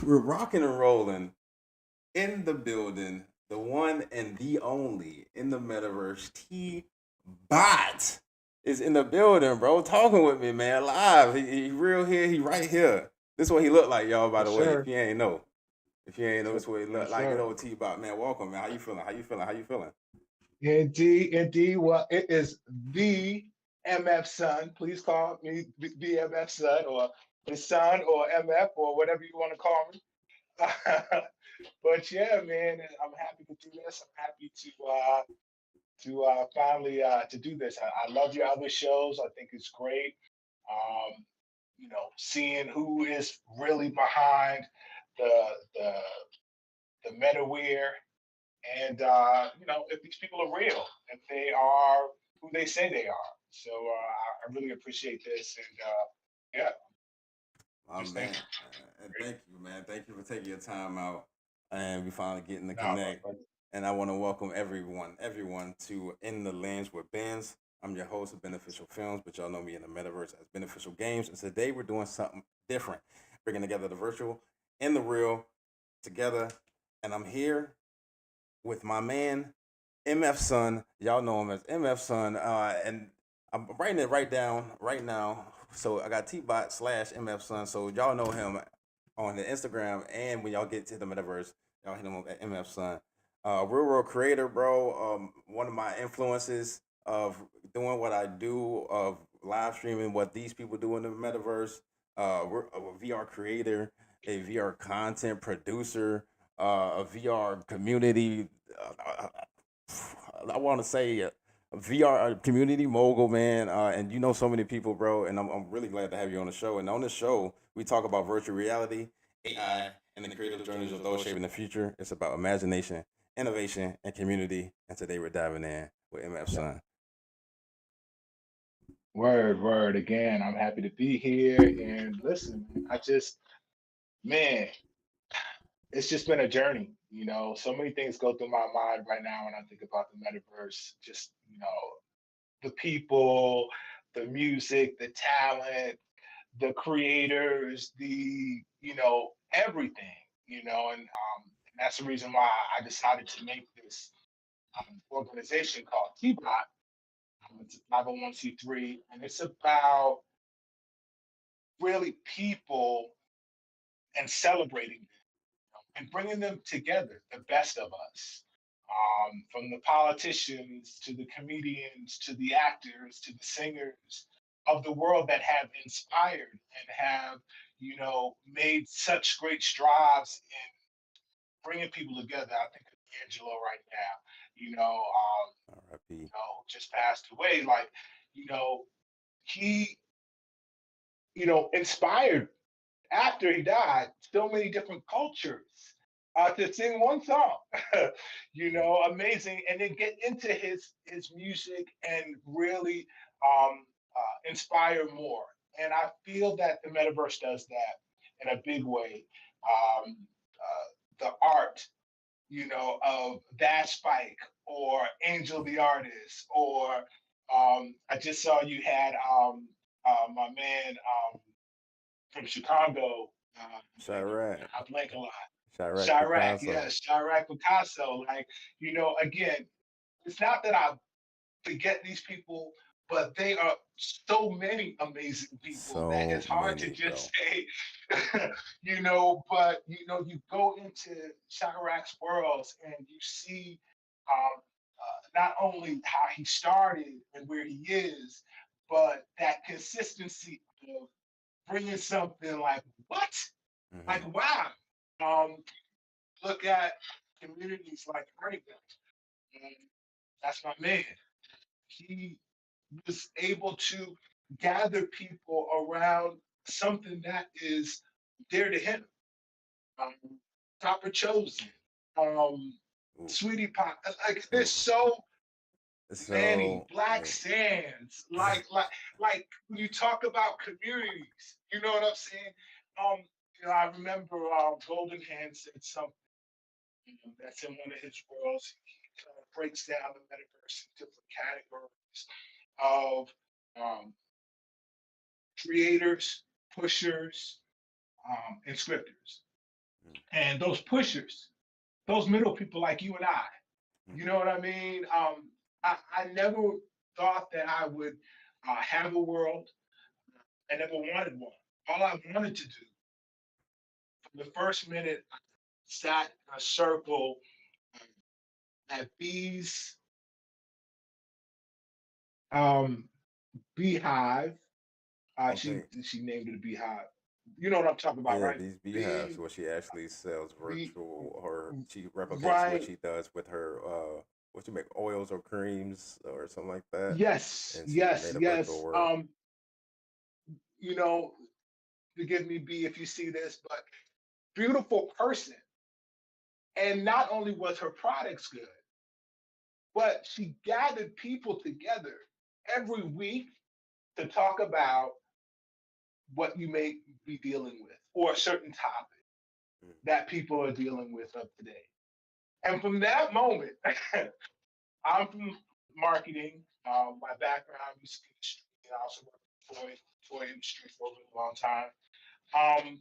We're rocking and rolling in the building. The one and the only in the metaverse. T Bot is in the building, bro. Talking with me, man. Live. He real here. He right here. This is what he look like, y'all. By the Yes, way, if sir. you ain't know, this is what he look Yes, like. Good sir. old T Bot, man. Welcome, man. How you feeling? How you feeling? How you feeling? Indeed, indeed. Well, it is the MF Son. Please call me the MF Son or the Son or MF or whatever you want to call me. But yeah, man, I'm happy to do this. I'm happy to finally to do this. I love your other shows. I think it's great. Um, seeing who is really behind the the the MetaWear. And if these people are real, if they are who they say they are. So I really appreciate this, and yeah, My just man. thank you. And Great. thank you, man. Thank you for taking your time out. And we finally getting to No, connect. And I want to welcome everyone to In the Lens with Benz. I'm your host of Beneficial Films, but y'all know me in the metaverse as Beneficial Games. And today we're doing something different, bringing together the virtual and the real together. And I'm here with my man MF Son. Y'all know him as MF Son, and I'm writing it right down right now. So I got T-Bot slash MF Son. So y'all know him on the Instagram, and when y'all get to the metaverse, y'all hit him up at MF Son. Real world creator, bro. One of my influences of doing what I do, of live streaming what these people do in the metaverse. We're a VR creator, a VR content producer, a VR community. Uh, I want to say a VR community mogul, man. And you know so many people, bro. And I'm really glad to have you on the show. And on this show, we talk about virtual reality, AI, and the creative journeys of those shaping the future. It's about imagination, innovation, and community. And today we're diving in with MF Sun. Word, word. Again, I'm happy to be here. And listen, man, man, it's just been a journey. So many things go through my mind right now when I think about the metaverse. Just the people, the music, the talent, the creators, the everything, and that's the reason why I decided to make this organization called T-Bot. It's a 501c3, and it's about really people and celebrating them and bringing them together, the best of us. From the politicians to the comedians to the actors to the singers of the world that have inspired and have, made such great strides in bringing people together. I think of Angelo right now, R.I.P. just passed away. Like, you know, he, inspired after he died so many different cultures to sing one song. Amazing, and then get into his music and really inspire more. And I feel that the metaverse does that in a big way. The art, of Dash Spike or Angel the Artist, or I just saw you had my man from Chicago. Chirac. I blank a lot. Chirac Chirac, Picasso. yes, Chirac Picasso. Like, again, it's not that I forget these people, but they are so many amazing people that So it's hard to many, just bro. say, but you go into Chirac's worlds and you see not only how he started and where he is, but that consistency of bringing something like what? Hmm. Like wow. Um, Look at communities like Cardigan. Um, that's my man. He was able to gather people around something that is dear to him. Um, Proper chosen. Um, Ooh. Sweetie Pie. Like there's Ooh. so many So black many. sands. Like when you talk about communities, you know what I'm saying? Um, I remember Golden Hand said something that's in one of his worlds. He kind of breaks down the metaverse in different categories of um, creators, pushers, and scripters. Mm, and those pushers, those middle people like you and I. mm, You know what I mean? I never thought that I would have a world. I never wanted one. All I wanted to do from the first minute I sat in a circle at Bee's um, Beehive. She okay. she named it a Beehive. You know what I'm talking about, Yeah, right? these beehives B where she actually sells B virtual, or she replicates what right. she does with her what she make, oils or creams or something like that, Yes, and she yes, made a virtual yes. world. You know, forgive me, B, if you see this, but beautiful person. And not only was her products good, but she gathered people together every week to talk about what you may be dealing with or a certain topic Mm, that people are dealing with of today. And from that moment, I'm from marketing. My background used to be the street. I also worked for toy industry for a really long time. Um,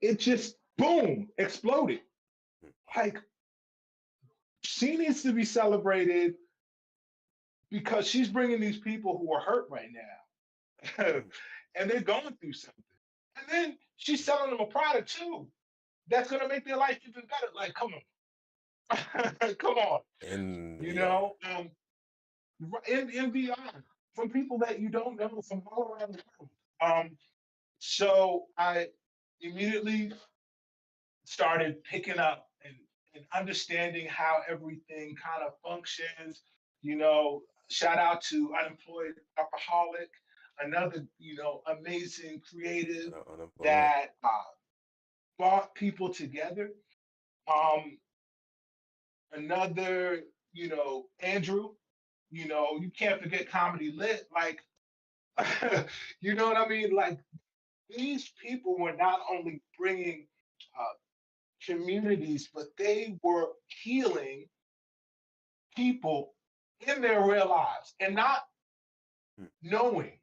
it just boom exploded. mm, Like she needs to be celebrated because she's bringing these people who are hurt right now, mm, and they're going through something. And then she's selling them a product too that's going to make their life even better. Like, come on, come on, in you VR. know, in VR from people that you don't know from all around the world. So I immediately started picking up and understanding how everything kind of functions. You know, shout out to Unemployed Alcoholic, another, amazing creative Shout out unemployment. that brought people together. Um, Another, Andrew, you can't forget Comedy Lit. Like, you know what I mean? Like, these people were not only bringing uh, communities, but they were healing people in their real lives and not Mm, knowing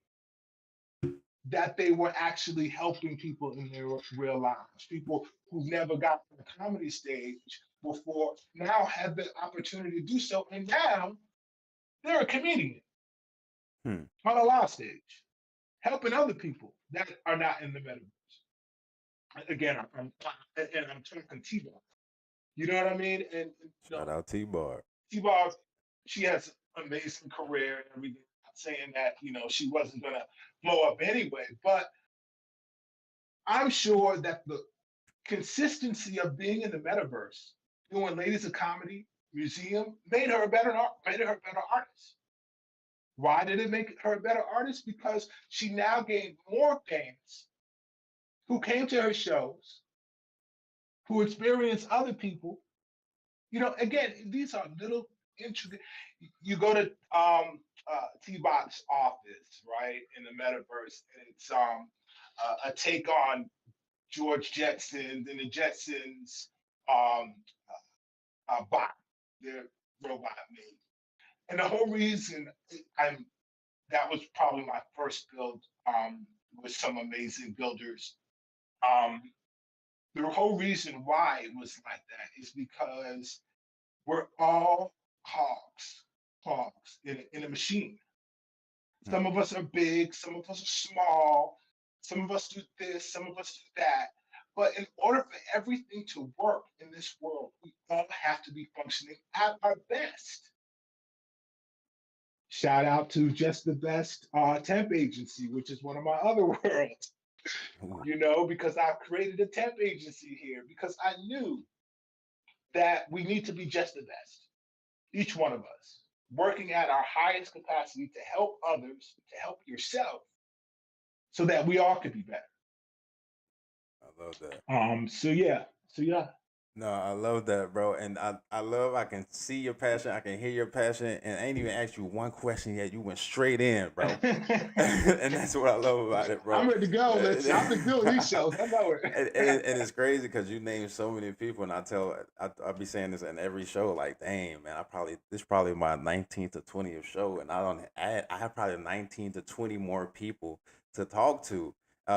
that they were actually helping people in their real lives. People who never got on the comedy stage before now had the opportunity to do so. And now they're a comedian mm. on a live stage, helping other people that are not in the metaverse. Again, I'm talking T-Bar. You know what I mean? And Shout out T-Bar. T-Bar, she has an amazing career and everything. I'm not saying that, she wasn't gonna blow up anyway, but I'm sure that the consistency of being in the metaverse, doing Ladies of Comedy Museum, made her a better artist. Why did it make her a better artist? Because she now gained more fans who came to her shows, who experienced other people. Again, these are little intricate. You go to T-Bot's office, right, in the metaverse, and it's a take on George Jetson and the Jetsons um, bot, their robot made. And the whole reason I'm that was probably my first build with some amazing builders. Um, the whole reason why it was like that is because we're all hogs in a machine. Mm. Some of us are big, some of us are small, some of us do this, some of us do that. But in order for everything to work in this world, we all have to be functioning at our best. Shout out to Just the Best temp agency, which is one of my other worlds, Ooh. because I've created a temp agency here because I knew that we need to be just the best, each one of us, working at our highest capacity to help others, to help yourself, so that we all could be better. I love that. So yeah. No, I love that, bro. And I love, I can see your passion, I can hear your passion, and I ain't even asked you one question yet. You went straight in, bro. And that's what I love about it, bro. I'm ready to go. I've been doing these shows. I know it. And it's crazy because you name so many people, and I be saying this in every show, like, dang, man, this is probably my 19th to 20th show, and I have probably 19 to 20 more people to talk to.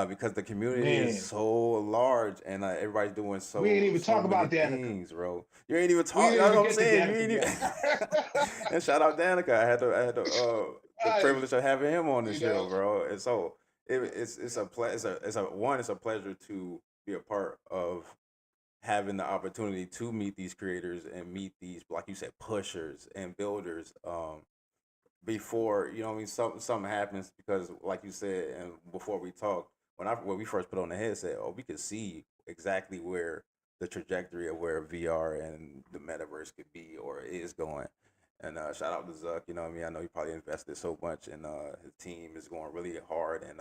because the community is Man, so large and everybody's doing we ain't so even so talk many about Danica. things, bro. You ain't even We talk. didn't That's even what I'm get to saying. You Danica ain't even. yet. And shout out Danica. I had the Right. privilege of having him on the You show, know, bro. And so it's a one. It's a pleasure to be a part of having the opportunity to meet these creators and meet these, like you said, pushers and builders. Before I mean, something happens because, like you said, and before we talk, when we first put on the headset, we could see exactly where the trajectory of where VR and the metaverse could be or is going. And shout out to Zuck. You know what I mean? I know he probably invested so much, and his team is going really hard, and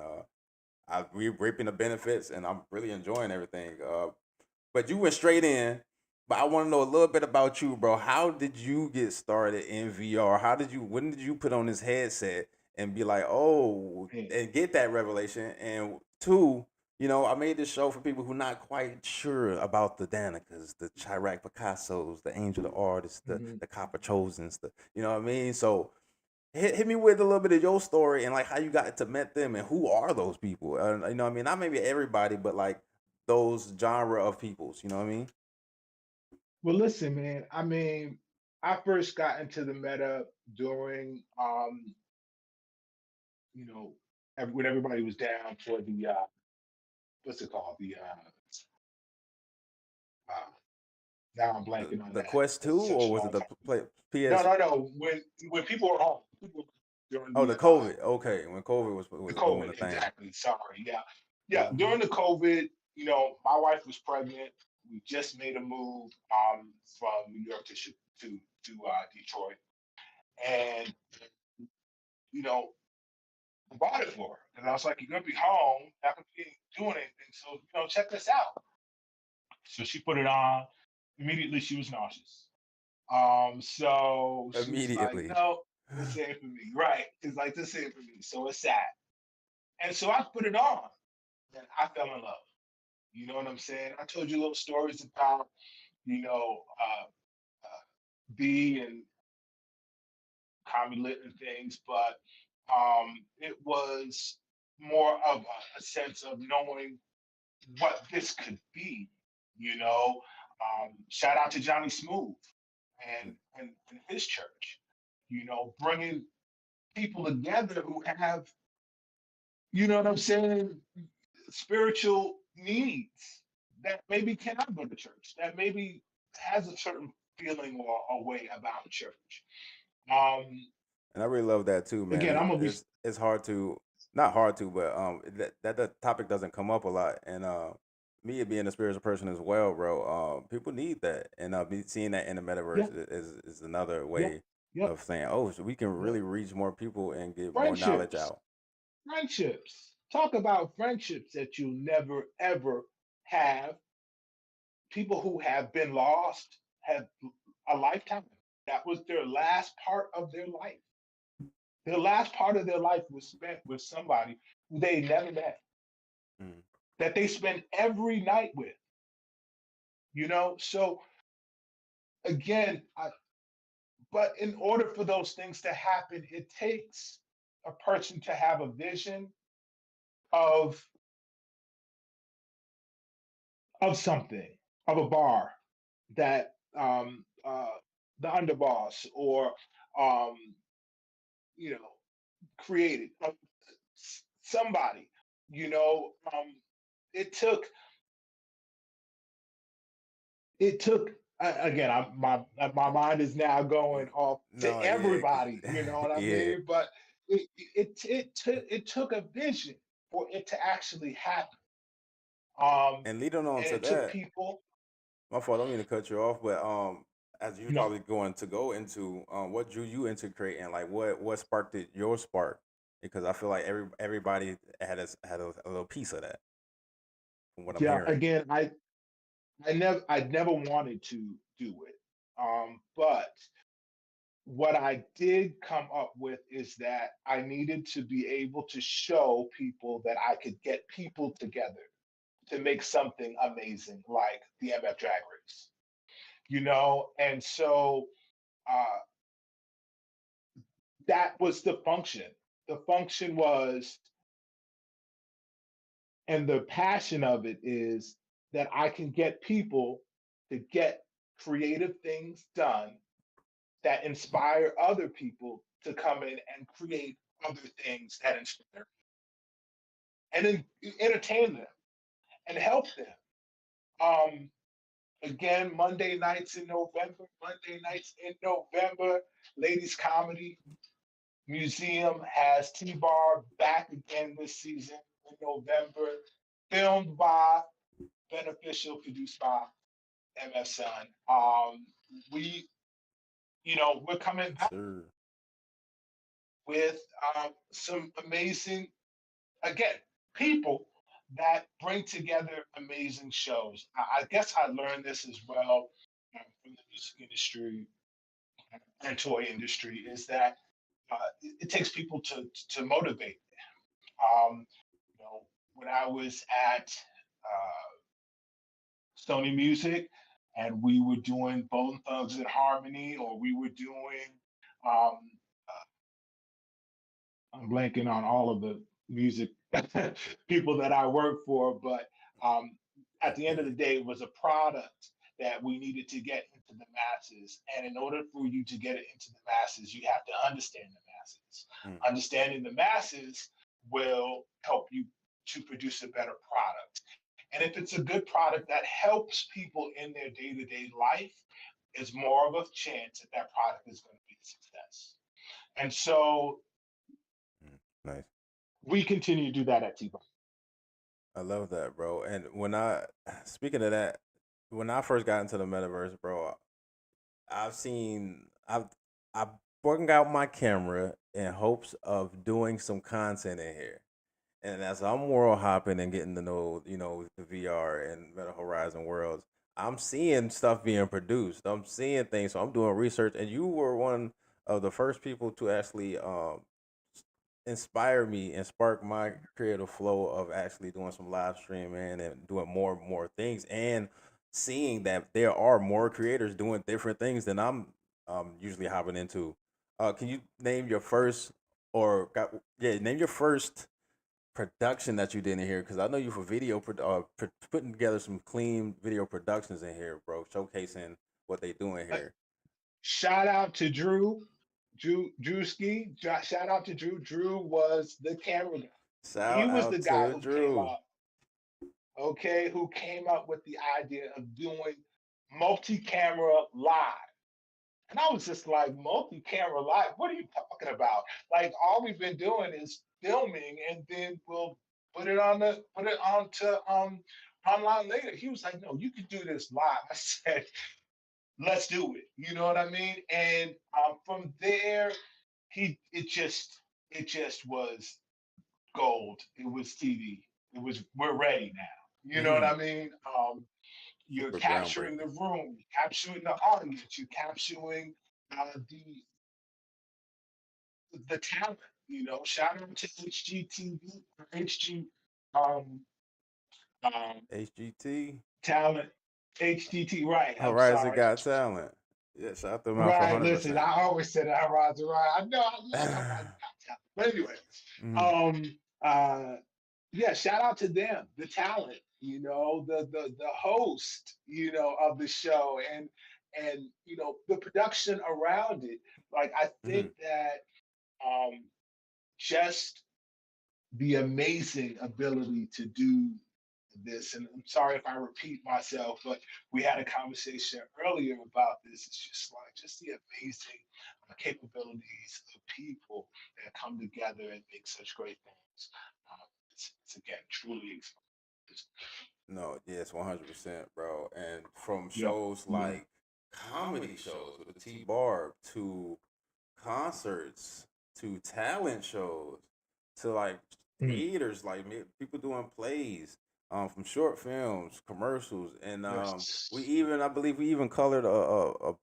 we're reaping the benefits, and I'm really enjoying everything. But you went straight in. But I want to know a little bit about you, bro. How did you get started in VR? When did you put on this headset and be like, oh, man. and get that revelation? And two, I made this show for people who not quite sure about the Danicas, the Chirac Picassos, the Angel the Artists, Mhm. the Copper Chosens, you know what I mean? So hit me with a little bit of your story and like how you got to met them and who are those people? You know what I mean? Not maybe everybody, but like those genre of peoples. You know what I mean? Well, listen, man. I mean, I first got into the meta during, you know, when everybody was down for the what's it called? Uh, now I'm blanking on The that. Quest Two, It's such or a was it long the time. No, PS? no, no. When people were home, people during Oh, the COVID. Okay, when COVID was the doing the COVID, thing. exactly. Sorry, yeah, yeah. Hmm. During the COVID, my wife was pregnant. We just made a move from New York to Detroit, and you know I bought it for her, and I was like, "You're gonna be home, not gonna be doing anything, so check this out." So she put it on. Immediately, she was nauseous. So she was like, Immediately. "No, this ain't for me." Right? It's like this ain't for me. So it's sad. And so I put it on, and I fell in love. You know what I'm saying? I told you little stories about, you know, uh, uh, B and Commie and things, but it was more of a sense of knowing what this could be. Shout out to Johnny Smooth and his church. Bringing people together who have, you know what I'm saying, spiritual needs that maybe cannot go to church, that maybe has a certain feeling or a way about church. Um, And I really love that too, man. Again, I'm gonna be It's hard to, not hard to, but that topic doesn't come up a lot. And me being a spiritual person as well, bro. People need that, and me seeing that in the metaverse yeah, is another yep, way yep, of saying, oh, so we can yep. really reach more people and get more knowledge Friendships, out. friendships. Talk about friendships that you'll never ever have. People who have been lost have a lifetime. That was their last part of their life. Their last part of their life was spent with somebody who they never met, Mm. that they spend every night with. So again, but in order for those things to happen, it takes a person to have a vision of something, of a bar that the underboss or um, you know created. Somebody, you know, um, it took again. My mind is now going off to No, yeah, everybody. You know what I yeah. mean? But it took a vision for it to actually happen. And leading on And to it took that, people. my fault. I don't mean to cut you off, but as you're No, probably going to go into, what drew you into creating? Like, what sparked your spark? Because I feel like everybody had a little piece of that, from what I'm yeah. hearing. Again, I never wanted to do it. But what I did come up with is that I needed to be able to show people that I could get people together to make something amazing like the MF Drag Race, And so uh, that was the function. The function was And the passion of it is that I can get people to get creative things done that inspire other people to come in and create other things that inspire and then entertain them and help them. Um, Again, Monday nights in November, Ladies Comedy Museum has T-Bar back again this season in November, filmed by Beneficial, produced by MF Sun. We, we're coming Yes, back sir. with some amazing, again, people that bring together amazing shows. I guess I learned this as well from the music industry and toy industry is that it takes people to motivate. Um, when I was at Sony Music and we were doing Bone Thugs and Harmony, or we were doing um, I'm blanking on all of the music people that I work for, but um, at the end of the day, it was a product that we needed to get into the masses. And in order for you to get it into the masses, you have to understand the masses. Mm. Understanding the masses will help you to produce a better product. And if it's a good product that helps people in their day to day life, it's more of a chance that that product is going to be a success. And so Nice. we continue to do that at T-Bar. I love that, bro. And when I speaking of that, when I first got into the metaverse, bro, I've I've broken out my camera in hopes of doing some content in here. And as I'm world hopping and getting to know, the VR and Meta Horizon worlds, I'm seeing stuff being produced. I'm seeing things. So I'm doing research, and you were one of the first people to actually inspire me and spark my creative flow of actually doing some live streaming and doing more and more things, and seeing that there are more creators doing different things than I'm usually hopping into. Can you name your first name your first production that you did in here? Because I know you for putting together some clean video productions in here, bro, showcasing what they doing here. Shout out to Drewski. Shout out to Drew. Drew was the camera guy. He Shout was the out guy to who came Drew. up, okay, who came up with the idea of doing multi-camera live. And I was just like, multi-camera live? What are you talking about? Like, all we've been doing is filming, and then we'll put it onto online later. He was like, no, you could do this live. I said, let's do it. You know what I mean? And from there, it just was gold. It was TV. It was we're ready now. You know what Hmm. I mean? You're Super capturing the groundbreaking. room, you're capturing the audience, you're capturing uh, the the talent. Shout out to HGTV, HG um, um, HGT. talent, HGT. Right. I'm Horizon sorry. Got Talent. Yeah, shout them out for Right. Listen, 100%. I always said that Horizon. Right. I know. I love Horizon. But anyway, Mm, um, uh, yeah. Shout out to them, the talent. The host. Of the show, and the production around it. Like I think mhm. that just the amazing ability to do this. And I'm sorry if I repeat myself, but we had a conversation earlier about this. It's just the amazing capabilities of people that come together and make such great things. It's again truly No, yes, 100%, bro. And from yeah, shows yeah. like comedy shows with the T Barb to concerts to talent shows to like Mm, theaters, like people doing plays, from short films, commercials, and we yes, even, I believe, we even colored the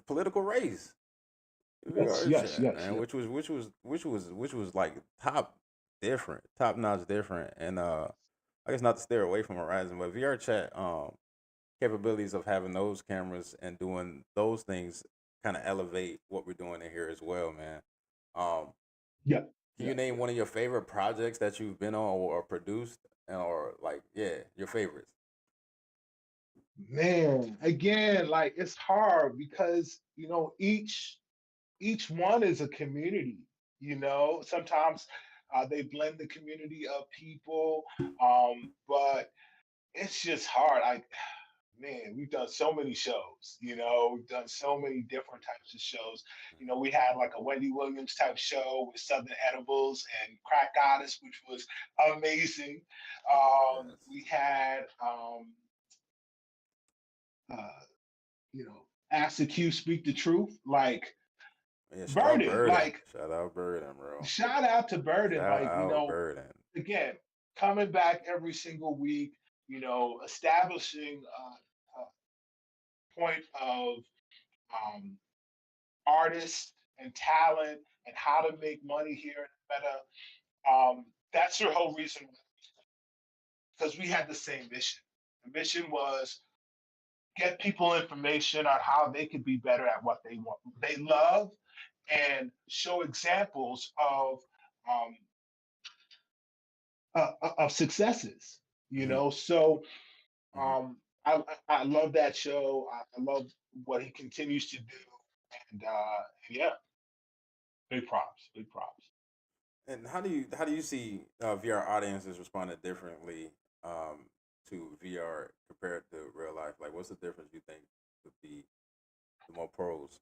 political race. yes, VR yes, chat, yes, man, yes. which was like top notch different, and I guess not to steer away from Horizon, but VR chat capabilities of having those cameras and doing those things kind of elevate what we're doing in here as well, man. Um, Yeah. Can you name one of your favorite projects that you've been on or produced, or like, yeah, your favorites? Man, again, like it's hard because each one is a community. Sometimes they blend the community of people, but it's just hard. Man, we've done so many shows. We've done so many different types of shows. We had like a Wendy Williams type show with Southern Edibles and Crack Goddess, which was amazing. Yes. We had uh, Ask the Q, Speak the Truth, like Yeah, shout out Burden, Burden. like Shout out Burden, bro. shout out to Burden, Shout like out Burden. again, coming back every single week, establishing a point of um, artists and talent and how to make money here in Meta. That's the whole reason, because we had the same mission. The mission was get people information on how they could be better at what they love, and show examples um, of successes. Hmm. So Hmm. I love that show. I love what he continues to do, and yeah, big props, big props. And how do you see VR audiences responding differently um, to VR compared to real life? Like, what's the difference you think would be the more pros?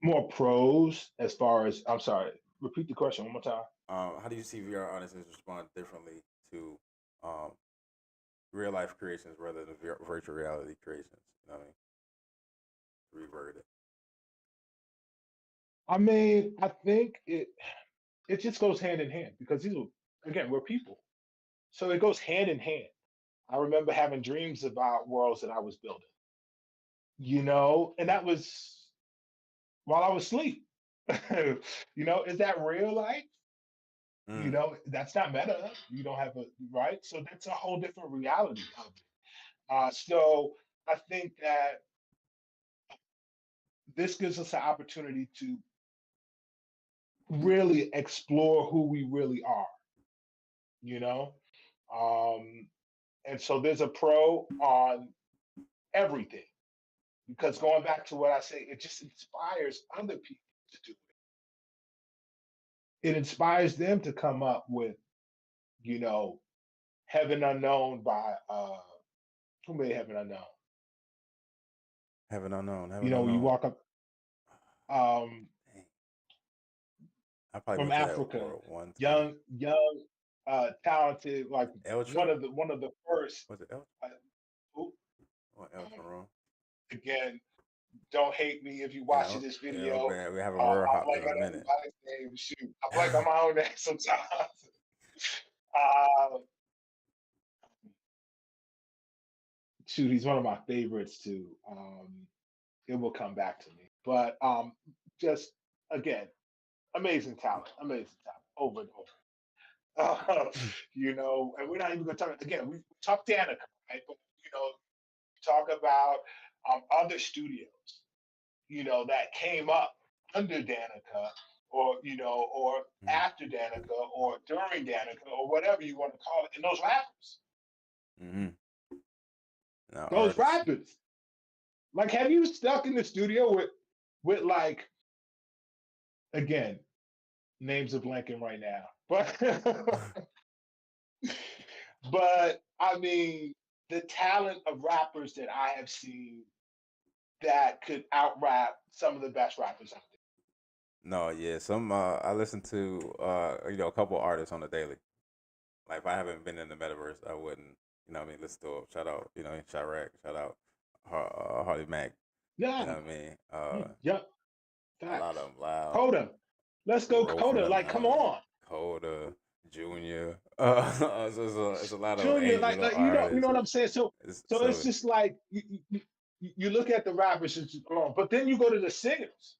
More pros as far as, I'm sorry, repeat the question one more time. How do you see VR audiences respond differently to um, real life creations rather than virtual reality creations? You know what I mean? Reverted. I mean, I think it just goes hand in hand because again, we're people. So it goes hand in hand. I remember having dreams about worlds that I was building, and that was while I was asleep. Is that real life? Mm. That's not meta. You don't have a right. So that's a whole different reality of it. So I think that this gives us an opportunity to really explore who we really are, you know? Um, and so there's a pro on everything, because going back to what I say, it just inspires other people to do it. It inspires them to come up with, you know, Heaven Unknown by who made Heaven Unknown? Heaven unknown. Heaven When you unknown. walk up Dang. I probably from went to that Africa, world one time. young, talented, like Eltra? one of the first. Was it Eltra? Uh, who, Or um, Eltra wrong? again, don't hate me if you Yeah, watching this yeah, video. man. We haven't word I hopped in blank a on minute. everybody's name. Shoot, I blank on my own name sometimes. Uh, Shoot, he's one of my favorites too. It will come back to me, but just again, amazing talent, over and over. And we're not even going to talk again. We talk Danica, right? But talk about other studios, that came up under Danica, or Mm-hmm. after Danica, or during Danica, or whatever you want to call it. And those rappers, Mm-hmm. Now those artists. rappers, like, have you stuck in the studio with like, again, names are blanking right now, but but I mean, the talent of rappers that I have seen that could out rap some of the best rappers out No, yeah. Some I listen to a couple artists on the daily. Like if I haven't been in the metaverse, I wouldn't, what I mean, listen to 'em. Shout out, Chirac, shout out Harley Mack, there. you know Yeah, what I mean? yep, A lot of facts. them loud. Coda, let's go Ro from Coda. Like, come Atlanta, on, Coda, Junior. It's a lot of Junior. Angel Like you know artists. what I'm saying. So It's so so it's just like you look at the rappers alone, but then you go to the singers.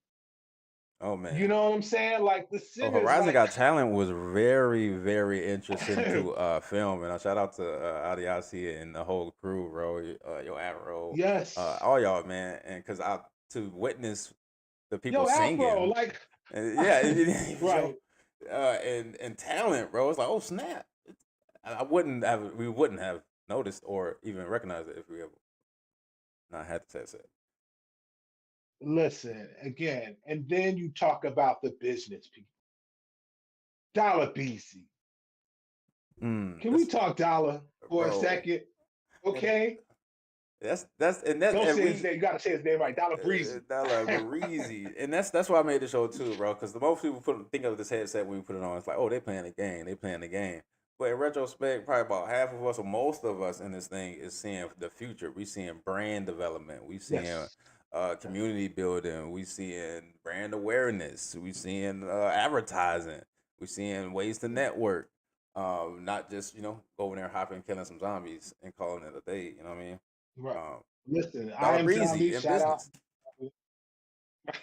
oh You man. know what I'm saying? Like the Oh, singers, Horizon like Got Talent was very, very interesting to film, and I shout out to Adiasi and the whole crew, bro. Yo, Afro, yes, all y'all, man, and because I to witness the people yo, Afro, singing, like. And yeah, it Right. and talent, bro. It's like, oh snap! I wouldn't have, we wouldn't have noticed or even recognized it if we ever not had the set. Listen again, and then you talk about the business people. Dollar BZ. Can we That's talk dollar for a bro, second? and Okay. that's and that Don't and say his we name. You gotta say his name right. Dollar Breezy. Dollar Breezy, and that's why I made the show too, bro. Because the most people think of this headset when we put it on, it's like, oh, they playing the game, they playing the game. But in retrospect, probably about half of us or most of us in this thing is seeing the future. We seeing brand development. We seeing Yes. Yes. community building. We seeing brand awareness. We seeing advertising. We seeing ways to network. Not just go over there hopping, killing some zombies, and calling it a day. You know what I mean? Right. Um, Listen, I Dollar am zombie. Breezy in Shout out.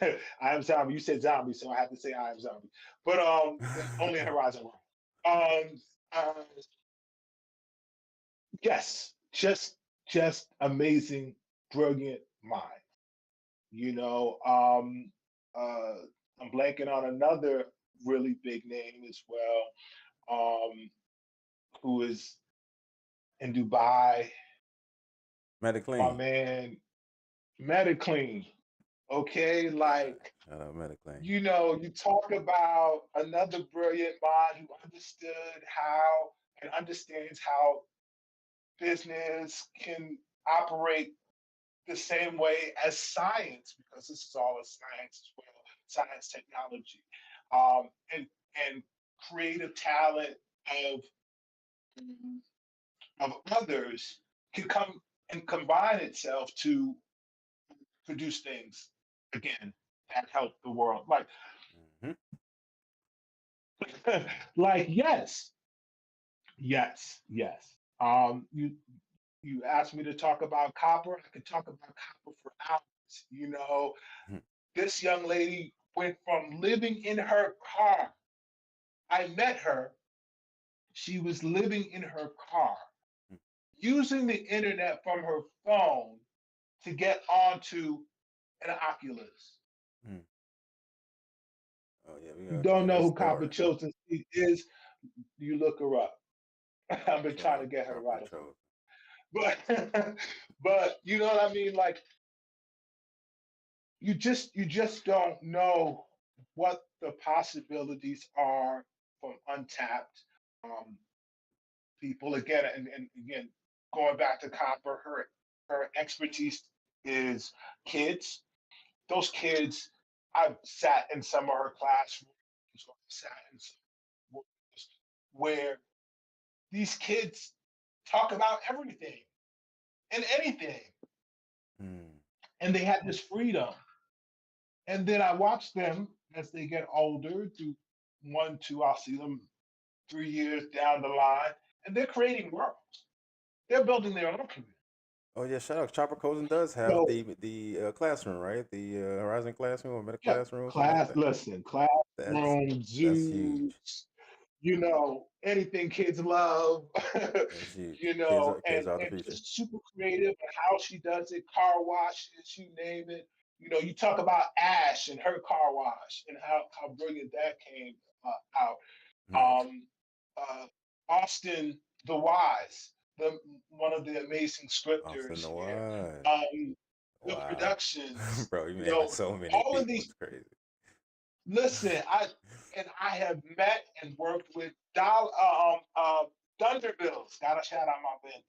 business. I am zombie. You said zombie, so I have to say I am zombie. But only in Horizon World. Uh, yes, just amazing, brilliant mind. You know, I'm blanking on another really big name as well. Who is in Dubai? My Mediclean. man, Metaclean. Okay, like Shout out Mediclean. you talk about another brilliant mind who understood how and understands how business can operate the same way as science, because this is all a science as well, science, technology, and creative talent of of others can come and combine itself to produce things again that help the world. Hmm. Like yes, yes. You asked me to talk about copper. I could talk about copper for hours. This young lady went from living in her car. I met her. She was living in her car, using the internet from her phone to get onto an Oculus. Oh yeah, we You gotta don't tell know her who Copper story. Chilton is, you look her up. I've been Shout trying to out get her to Copper write a book. Chosen. But but you know what I mean? Like you just don't know what the possibilities are from untapped um, people. Again, and again, going back to Copper, her expertise is kids. Those kids, I've sat in some of her classrooms, or sat in some rooms where these kids talk about everything and anything, Mm. and they have this freedom. And then I watch them as they get older. Through 1, 2, I'll see them 3 years down the line, and they're creating worlds. They're building their own community. Oh yeah, shout out. Chopper Chosen does have So the classroom, right? The Horizon classroom or Meta yeah, classroom, something like that. That's classroom, that's huge. zoos, anything kids love, That's huge. Kids are the and future. just super creative and how she does it, car washes, you name it. You talk about Ash and her car wash and how brilliant that came out. Nice. Uh, Austin the Wise, the one of the amazing Austin scripters the here. Wise. The Wow, productions, bro, you naming so many all of people. these. It's crazy. Listen, I have met and worked with Thunderbills. Gotta shout out my band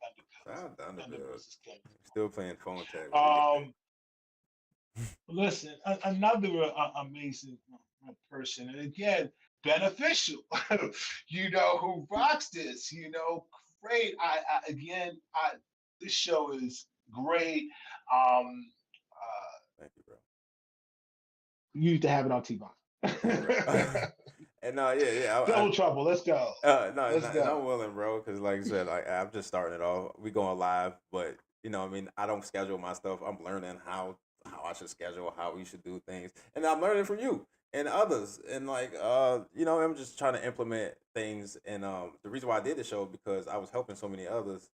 Shout Thunderbills. out Vanderbilt. Thunderbills is king. Still playing phone tag when we get there. Um, Listen, another amazing person, and again, beneficial. Who rocks this? Great. I this show is great. Um, Thank you, bro. you need to have it on Thank you, bro. T-Bone. And no, yeah, yeah. Double trouble. Let's go. No, Let's and I'm go. willing, bro, because like I said, I'm just starting it off. We going live, but I mean, I don't schedule my stuff. I'm learning how I should schedule, how we should do things, and I'm learning from you and others. And like, I'm just trying to implement things. And the reason why I did the show because I was helping so many others,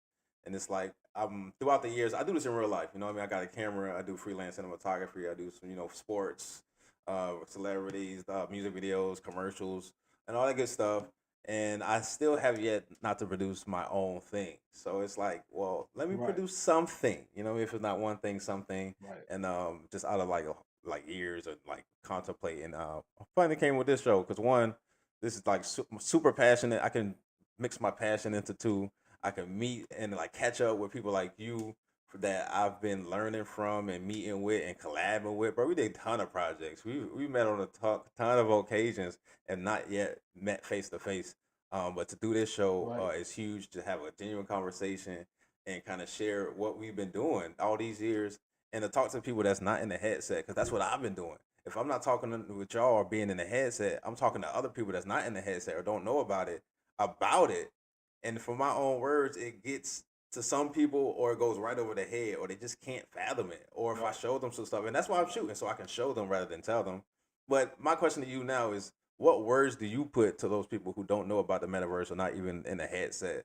and it's like throughout the years, I do this in real life. You know what I mean? I got a camera. I do freelance cinematography. I do some sports. celebrities, music videos, commercials, and all that good stuff. And I still have yet not to produce my own thing. So it's like, well, let me Right, produce something. You know, if it's not one thing, something. right. And just out of like years of like contemplating, I finally came with this show because one, this is like super passionate. I can mix my passion into two. I can meet and like catch up with people like you that I've been learning from and meeting with and collabing with. Bro, we did a ton of projects. We met on a ton of occasions and not yet met face to face. But to do this show Right. is huge to have a genuine conversation and kind of share what we've been doing all these years and to talk to people that's not in the headset because that's what I've been doing. If I'm not talking with y'all or being in the headset, I'm talking to other people that's not in the headset or don't know about it. And for my own words, it gets to some people or it goes right over their head or they just can't fathom it. Or if I Right. show them some stuff, and that's why I'm shooting, so I can show them rather than tell them. But my question to you now is what words do you put to those people who don't know about the metaverse or not even in the headset?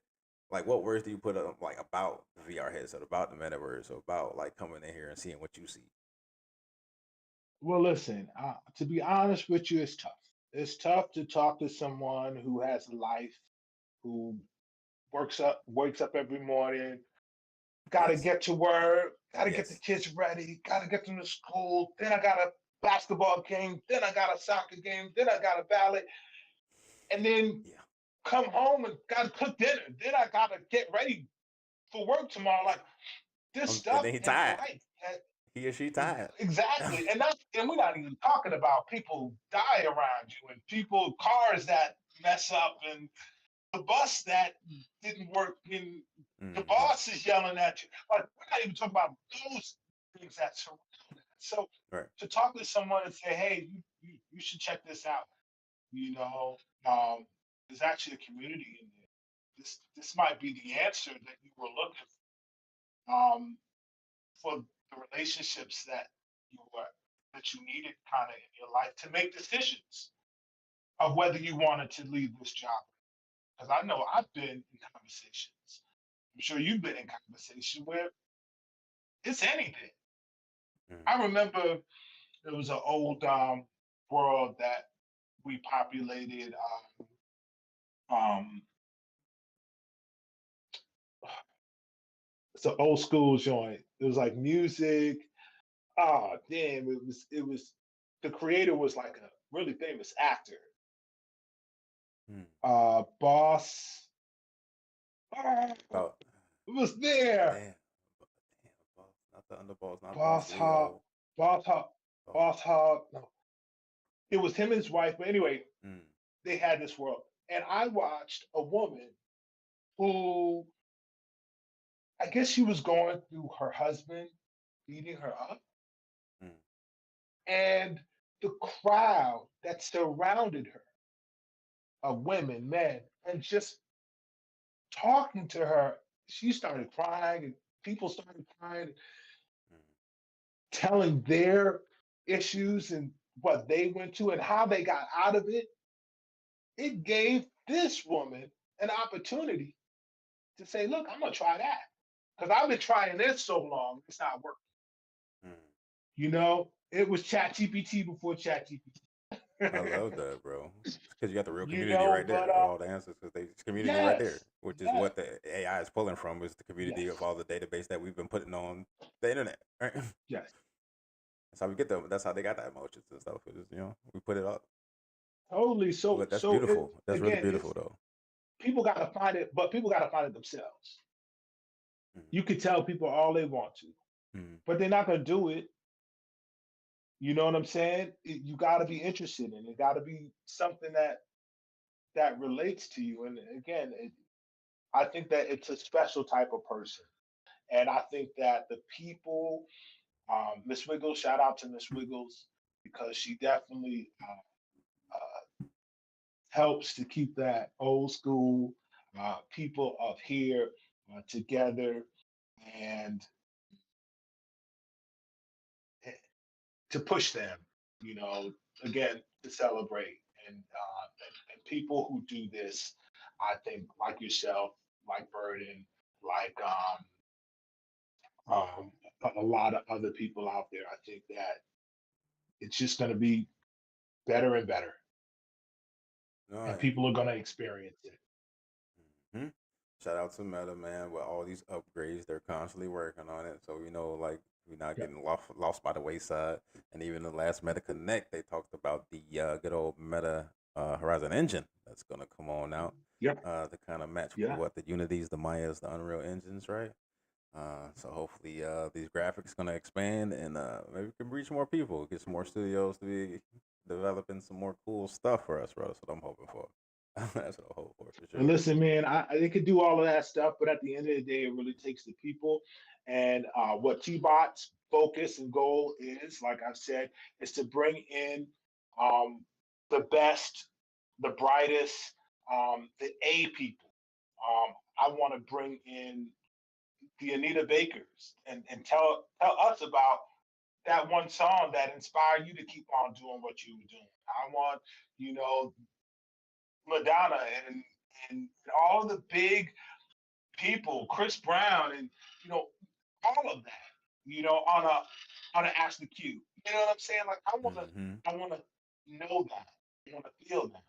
Like what words do you put like about the VR headset, about the metaverse, or about like coming in here and seeing what you see? Well, listen, to be honest with you, it's tough. It's tough to talk to someone who has a life, who wakes up every morning, got to Yes. get to work, got to get the Yes. kids ready, got to get them to school. Then I got a basketball game. Then I got a soccer game. Then I got a ballet. And then Yeah. come home and got to cook dinner. Then I got to get ready for work tomorrow. Like this And stuff then he in tired. life. He or she tired. Exactly. And we're not even talking about people die around you and people, cars that mess up and the bus that didn't work and the Hmm. boss is yelling at you. Like we're not even talking about those things that surround that. So Right. to talk to someone and say, hey, you should check this out, you know, there's actually a community in there. This might be the answer that you were looking for the relationships you were that you needed kind of in your life to make decisions of whether you wanted to leave this job. Because I know I've been in conversations. I'm sure you've been in conversation where it's anything. Mm. I remember there was an old world that we populated. Um, it's an old school joint. It was like music. Oh damn! It was the creator was like a really famous actor. Mm. Boss. Oh, About it was there. damn, damn, boss, not the underboss, not boss Boss Hog. Leo. Boss Hog. Boss. Boss Hog. No, it was him and his wife. But anyway, Mm. they had this world, and I watched a woman who I guess she was going through her husband beating her up, Mm. and the crowd that surrounded her of women, men, and just talking to her, she started crying, and people started crying, Mm. telling their issues and what they went to and how they got out of it. It gave this woman an opportunity to say, look, I'm going to try that. Because I've been trying this so long, it's not working. Mm. It was ChatGPT before ChatGPT. I love that, bro. Because you got the real you community know, right but there of all the answers. Because it's community right there, yes, which is yes, what the AI is pulling from, is the community of yes, all the database that we've been putting on the internet. Right? yes, That's how we get them. That's how they got the emotions and stuff. Is, we put it up. totally. So, But that's so it beautiful. That's really again, beautiful, it's though. people got to find it, but people got to find it themselves. Mm. You can tell people all they want to, Mm. but they're not going to do it. You know what I'm saying? You got to be interested in it. It got to be something that relates to you. And again, I think that it's a special type of person. And I think that the people, Miss Wiggles, shout out to Miss Wiggles because she definitely helps to keep that old school people of here together and eh, to push them, you know, again, to celebrate. And people who do this, I think, like yourself, like Burden, like um, a lot of other people out there, I think that it's just going to be better and better, and No, people are going to experience it. hmm shout out to Meta, man. With all these upgrades, they're constantly working on it. So like we're not Yep. getting lost by the wayside. And even the last Meta Connect, they talked about the good old Meta Horizon engine that's gonna come on out Yep. to kind of match with Yeah. what the Unities, the Mayas, the Unreal engines, right? So hopefully these graphics gonna expand and maybe we can reach more people, get some more studios to be developing some more cool stuff for us, bro. That's what I'm hoping for. That's what I'm hoping for And sure. listen, man, they could do all of that stuff, but at the end of the day, it really takes the people. And what T-Bot's focus and goal is, like I've said, is to bring in um, the best, the brightest, the A people. I want to bring in the Anita Bakers and tell us about that one song that inspired you to keep on doing what you were doing. I want, you know, Madonna and all of the big people, Chris Brown, and you know, all of that, on a Ask the Q. You know what I'm saying? Like Hmm I wanna know that. I wanna feel that.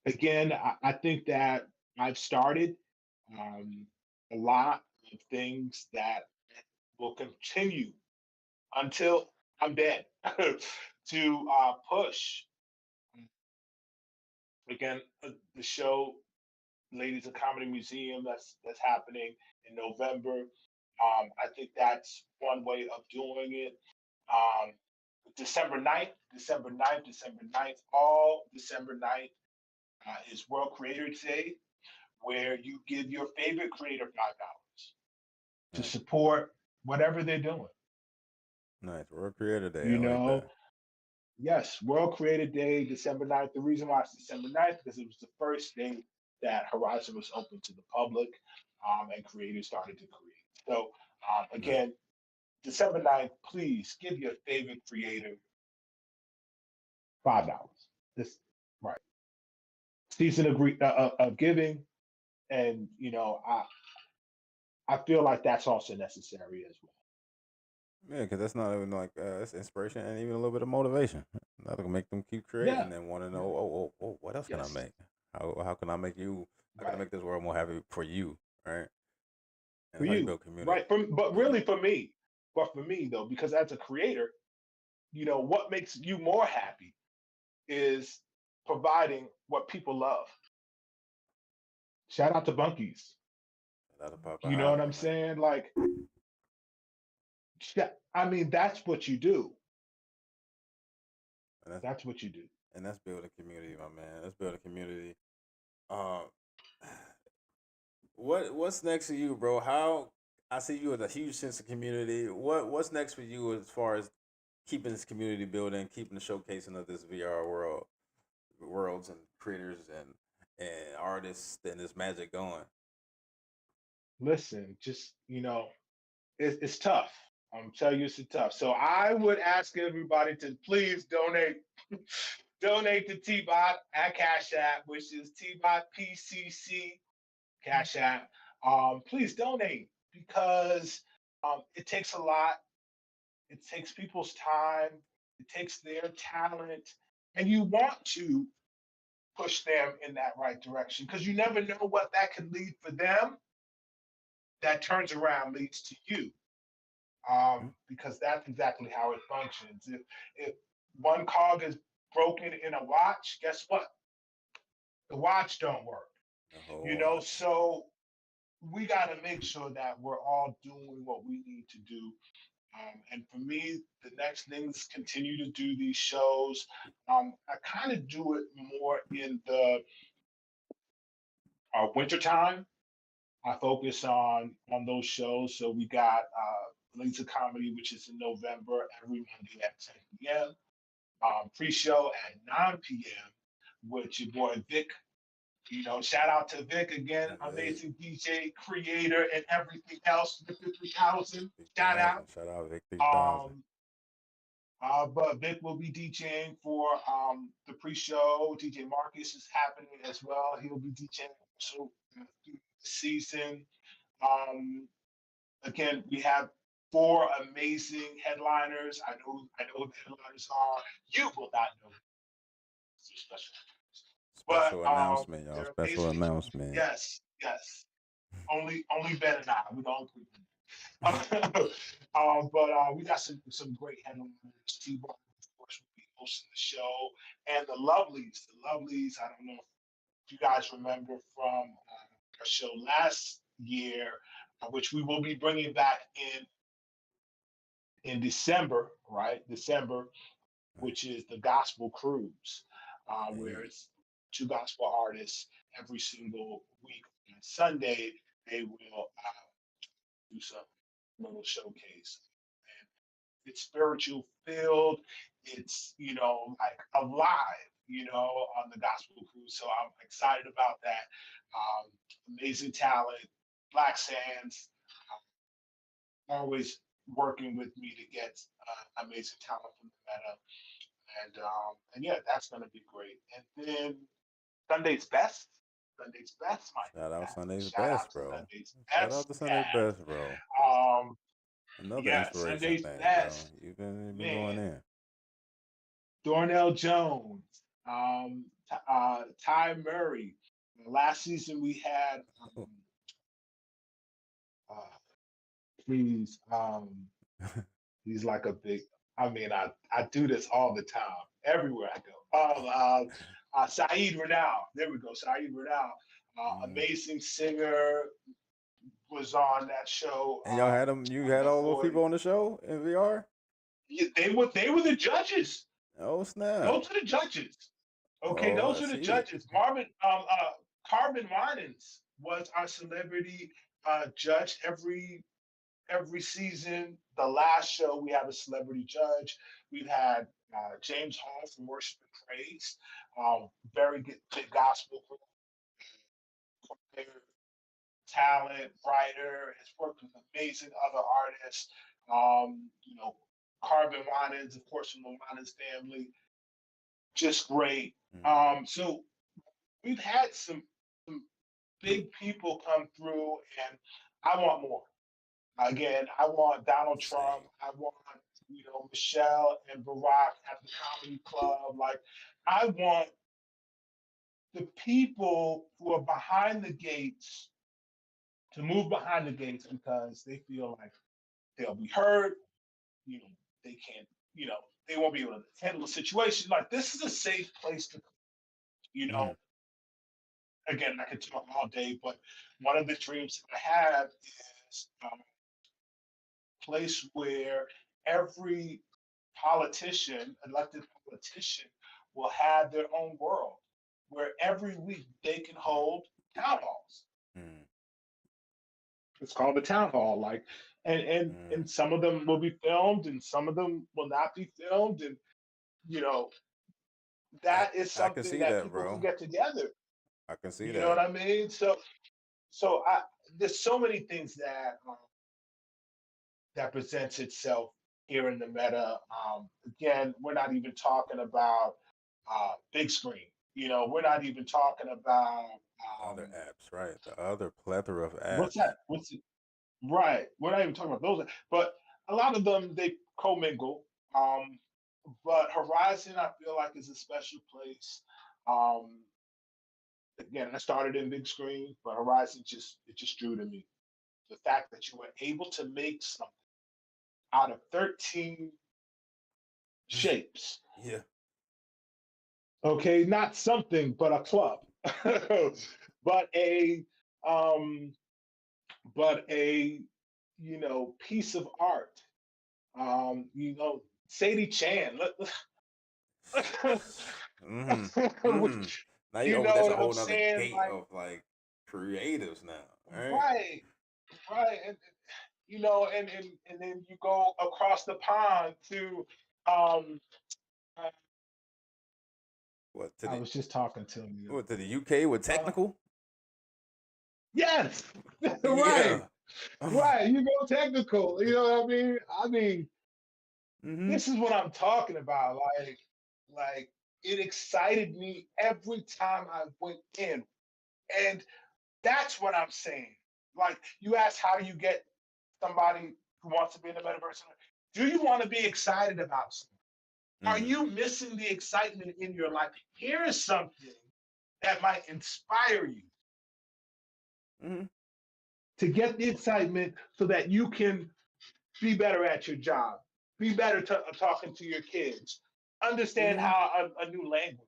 Again, I think that I've started um, a lot of things that will continue until I'm dead to push again the show Ladies of Comedy Museum that's happening in November. I think that's one way of doing it. Um, December 9th, all December 9th is World Creator Day, where you give your favorite creator $5 to Nice, support whatever they're doing. nice. World Creator Day. I You like know, that. yes, World Creator Day, December 9th. The reason why it's December 9th because it was the first day that Horizon was open to the public and creators started to create. So, Nice. again, December 9th, please give your favorite creator $5. This, right. Season of giving. And, I feel like that's also necessary as well. Yeah, because that's not even like that's inspiration and even a little bit of motivation. That'll make them keep Yeah. creating and want to know, Yeah. what else can I Yes. make? How can I make you? How can I Right. make this world more happy for you? Right, and For that's how you you. build community. Right. But Yeah. really for me, though, because as a creator, what makes you more happy is providing what people love. Shout out to Bunkies. That'll pop a You know what holler, I'm man. saying? Like, I mean, that's what you do. And that's That's what you do. building community, my man. That's building community. Um, what's next for you, bro? How I see you with a huge sense of community. What's next for you as far as keeping this community building, keeping the showcasing of this VR worlds and creators and artists and this magic going? Listen, just, it's tough. I'm telling you, it's tough. So I would ask everybody to please donate. Donate to T-Bot at Cash App, which is T-Bot PCC Cash App. Please donate because it takes a lot. It takes people's time. It takes their talent, and you want to push them in that right direction because you never know what that could lead for them. That turns around leads to you, because that's exactly how it functions. If one cog is broken in a watch, guess what? The watch don't work. The whole watch. So we got to make sure that we're all doing what we need to do. And for me, the next thing is continue to do these shows. I kind of do it more in the wintertime. I focus on those shows. So we got Links of Comedy, which is in November, every Monday at 10 p.m. Pre-show at 9 p.m. with your boy Vic. Shout out to Vic again, Hey, amazing DJ, creator, and everything else. Victor 3000, shout out. 3000. Shout out Vic 3000. Um, but Vic will be DJing for the pre-show. DJ Marcus is happening as well. He'll be DJing also through the season. Um, Again, we have four amazing headliners. I know who the headliners are. You will not know who's special. But Special announcement, y'all. they're Special amazing. announcement. Yes, yes. Only Ben and I. We don't agree. But we got some great headliners. T-Bar, of course, will be hosting the show, and the Lovelies. The Lovelies. I don't know if you guys remember from our show last year, which we will be bringing back in December, right? December, which is the Gospel Cruise, where Hey. it's two gospel artists every single week. On Sunday, they will do some little showcase. And it's spiritual filled. It's, like alive, on the Gospel Cruise. So I'm excited about that. Amazing talent, Black Sands, always working with me to get amazing talent from the meta. And yeah, that's gonna be great. And then Sunday's best. Sunday's best, Mike. Shout out Sunday's Shout out best, to bro. Sunday's Shout out best. to Sunday's Yeah. best, bro. Um, Another yeah, inspiration Sunday's thing, bro. best. You've been going Man, in. Darnell Jones, Ty Murray. Last season we had uh, he's he's like a big. I mean, I do this all the time, everywhere I go. Saeed Renal. There we go. Saeed Renal, Mm. amazing singer, was on that show. And y'all had them. You On had The all those people Voice. on the show in VR. Yeah, they were the judges. Oh snap! Those are the judges. Okay, Oh, I those are the see. judges. Carbon Winans was our celebrity judge every season. The last show we have a celebrity judge. We've had James Hall from Worship and Praise, very good gospel talent, writer, has worked with amazing other artists. Carbon Winans, of course, from the Winans family, just great. Mm. So we've had some big people come through, and I want more. Again, I want Donald Trump. Same. I want Michelle and Barack at the comedy club. Like, I want the people who are behind the gates to move behind the gates because they feel like they'll be heard. You know, they can't. You know, they won't be able to handle the situation. Like, this is a safe place to. You Mm. know, again, I could talk all day, but one of the dreams that I have is a place where every politician, elected politician, will have their own world, where every week they can hold town halls. Mm. It's called a town hall, like, and Mm. some of them will be filmed, and some of them will not be filmed, and you know I that is I can something see that that, people can bro. get together. I can see You know what that. I mean? So there's so many things that presents itself here in the meta. Again, we're not even talking about big screen. We're not even talking about Other apps, right? The other plethora of what's apps. that? What's it? Right. We're not even talking about those, but a lot of them they commingle. Um, but Horizon, I feel like, is a special place. Um, Again, I started in big screen, but Horizon just drew to me. The fact that you were able to make something out of 13 shapes. Yeah. Okay, not something, but a club, but um, a piece of art. Sadie Chan. Mm-hmm. Mm-hmm. Now you open. Know That's what a I'm whole nother saying? gate Like, of like creatives now. Right. right, right, and then you go across the pond to. Uh, What to I the was just talking to him. UK with Uh, technical? yes, right, Yeah. right. You go technical. You know what I mean? I mean, Mm-hmm. this is what I'm talking about. Like it excited me every time I went in, and that's what I'm saying. Like, you ask how you get somebody who wants to be in the metaverse? Do you want to be excited about something? Are Mm-hmm. you missing the excitement in your life? Here is something that might inspire you Mm-hmm. to get the excitement so that you can be better at your job, be better talking to your kids, understand Mm-hmm. how a new language,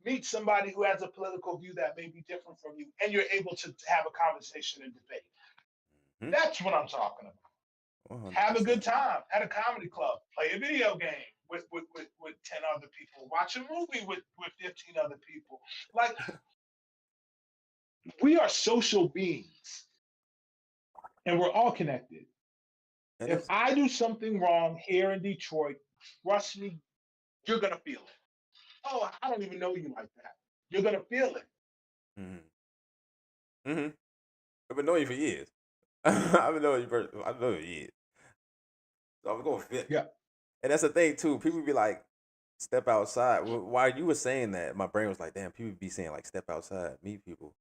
meet somebody who has a political view that may be different from you, and you're able to have a conversation and debate. Mm-hmm. That's what I'm talking about. Have a good 100%. time at a comedy club, play a video game with 10 other people, watch a movie with 15 other people. Like, we are social beings and we're all connected. And If it's I do something wrong here in Detroit, trust me, you're going to feel it. Oh, I don't even know you like that. You're going to feel it. mm-hmm. Mm-hmm. I've been knowing you for years. I've been knowing you for I know you years. So I'm gonna fit. Yeah. And that's the thing too. People be like, step outside. While you were saying that, my brain was like, damn, people be saying like step outside, meet people.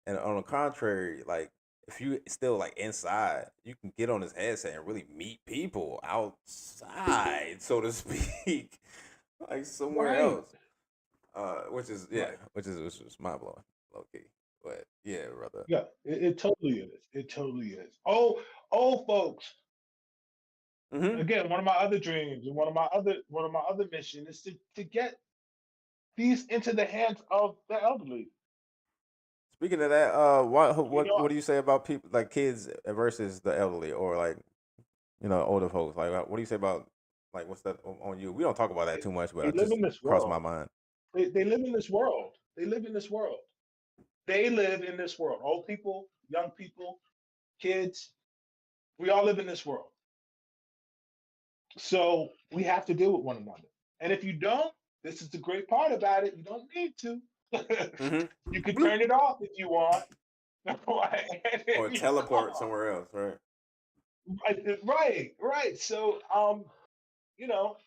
And on the contrary, like if you still like inside, you can get on this headset and really meet people outside, so to speak. Like somewhere Right. else. Right. Which is mind blowing, low key. But yeah, brother. Yeah. It totally is. It totally is. Oh, folks. Mm-hmm. Again, one of my other dreams and one of my other missions is to get these into the hands of the elderly. Speaking of that, You know, what do you say about people like kids versus the elderly or like older folks? Like what do you say about like what's that on you? We don't talk about that they, too much, but they it live just in this crossed my world. mind. They live in this world. They live in this world. They live in this world. Old people, young people, kids, we all live in this world. So we have to deal with one another. And if you don't, this is the great part about it. You don't need to. You Mm-hmm. could Bloop. turn it off if you want. Or teleport somewhere else, right? Right. So, you know,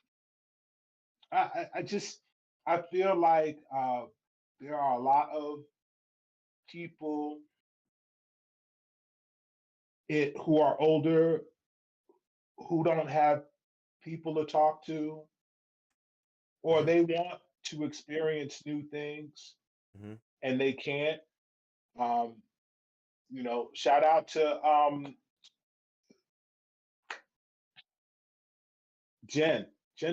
I just I feel like there are a lot of people who are older who don't have people to talk to, or Mm-hmm. they want to experience new things Mm-hmm. and they can't. Um, shout out to Jen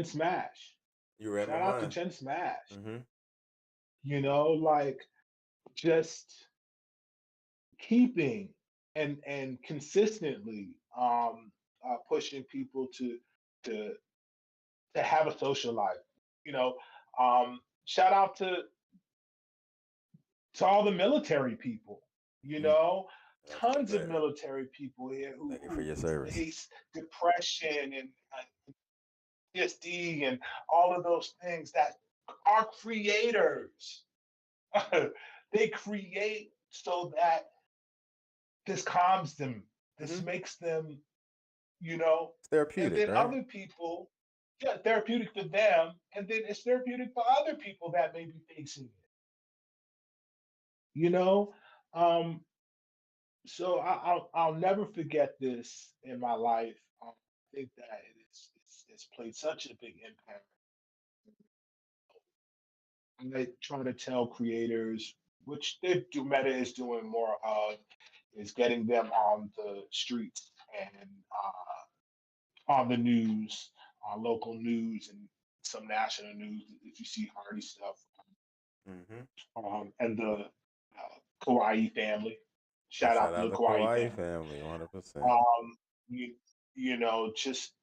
Smash. You read my Shout out to mind. Jen Smash. Mm-hmm. Like just keeping and consistently pushing people to to have a social life. You know, shout out to all the military people. You Mm. know, That's the tons of best. military people here Thank you for who your service. face depression and PTSD and all of those things that are creators. They create so that this calms them. This Mm-hmm. makes them, you know, It's and therapeutic, then right? other people, yeah, therapeutic for them, and then it's therapeutic for other people that may be facing it. You know, um, so I'll never forget this in my life. I think that it's played such a big impact. I try to tell creators, which Meta is doing more of, is getting them on the streets and on the news, on local news and some national news. If you see Hardy stuff, Mm-hmm. and the Kauai family, And shout shout out to out the to Kauai Kauai family. family, 100%. Um, you, just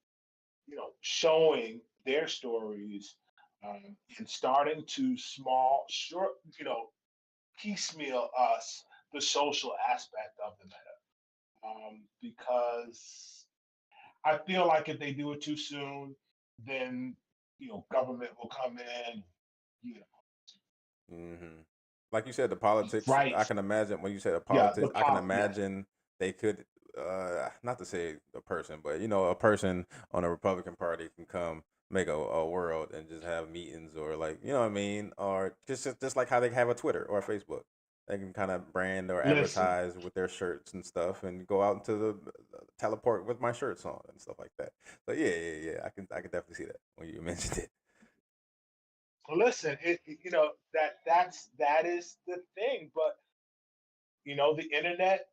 showing their stories and starting to small, short, piecemeal us the social aspect of the meta. Because I feel like if they do it too soon, then government will come in. You know, Mm-hmm. Like you said, the politics. I right? can imagine when you said the Yeah, politics. I can yeah, imagine they could, not to say a person, but a person on the Republican Party can come make a world and just have meetings or like what I mean, or just like how they have a Twitter or a Facebook. They can kind of brand or Listen, advertise with their shirts and stuff, and go out into the teleport with my shirts on and stuff like that. So yeah, yeah, yeah. I can definitely see that when you mentioned it. listen. That is the thing. But the internet,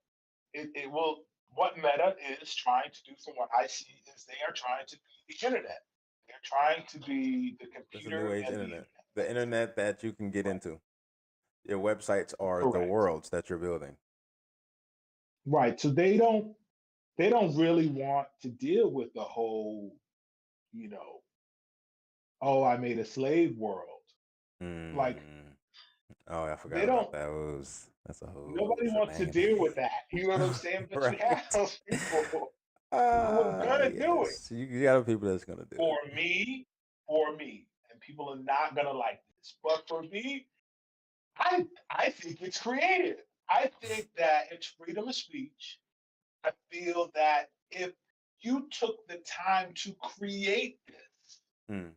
it will. What Meta is trying to do, from what I see, is they are trying to be the internet. They're trying to be the It's a new computer age and the internet, internet. the internet that you can get Right. into. Your websites are the Correct. worlds that you're building. Right. So they don't really want to deal with the whole, you know, oh, I made a slave world. Like Mm. Oh, I they forgot about don't that. That's a whole nobody wants to shebang. deal with that. You know what I'm saying? But you have Right. those people who are gonna do it. Yes. You got people that's gonna do For it. me, for me. And people are not gonna like this. But for me, I think it's creative. I think that it's freedom of speech. I feel that if you took the time to create this, Mm.